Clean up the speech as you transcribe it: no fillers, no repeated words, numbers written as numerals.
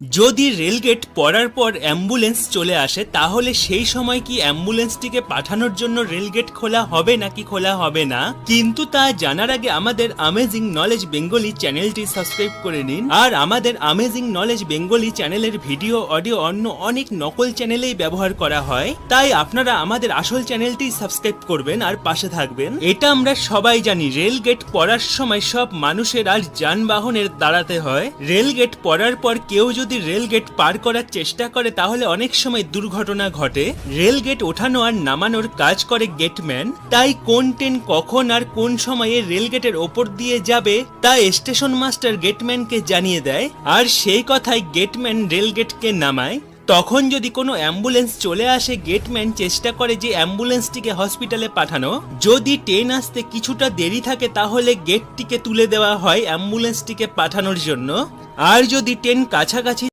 যদি রেলগেট পড়ার পর অ্যাম্বুলেন্স চলে আসে তাহলে সেই সময় কি অ্যাম্বুলেন্সটিকে পাঠানোর জন্য রেলগেট খোলা হবে নাকি খোলা হবে না, কিন্তু তা জানার আগে আমাদের অ্যামেজিং নলেজ বেঙ্গলি চ্যানেলটি সাবস্ক্রাইব করে নিন। আর আমাদের অ্যামেজিং নলেজ বেঙ্গলি চ্যানেলের ভিডিও অডিও অন্য অনেক নকল চ্যানেলেই ব্যবহার করা হয়, তাই আপনারা আমাদের আসল চ্যানেলটি সাবস্ক্রাইব করবেন আর পাশে থাকবেন। এটা আমরা সবাই জানি, রেলগেট পড়ার সময় সব মানুষের আর যানবাহনের দাঁড়াতে হয়। রেলগেট পড়ার পর কেউ যদি রেলগেট পার করার চেষ্টা করে তাহলে অনেক সময় দুর্ঘটনা ঘটে। রেলগেট ওঠানো আর নামানোর কাজ করে গেটম্যান, তাই কোন ট্রেন কখন আর কোন সময়ে রেলগেটের ওপর দিয়ে যাবে তা স্টেশন মাস্টার গেটম্যানকে জানিয়ে দেয়, আর সেই কথাই গেটম্যান রেলগেটকে নামায়। তখন যদি কোনো অ্যাম্বুলেন্স চলে আসে, গেটম্যান চেষ্টা করে যে অ্যাম্বুলেন্সটিকে হসপিটালে পাঠানো। যদি ট্রেন আসতে কিছুটা দেরি থাকে তাহলে গেটটিকে তুলে দেওয়া হয় অ্যাম্বুলেন্সটিকে পাঠানোর জন্য। আর যদি ট্রেন কাছাকাছি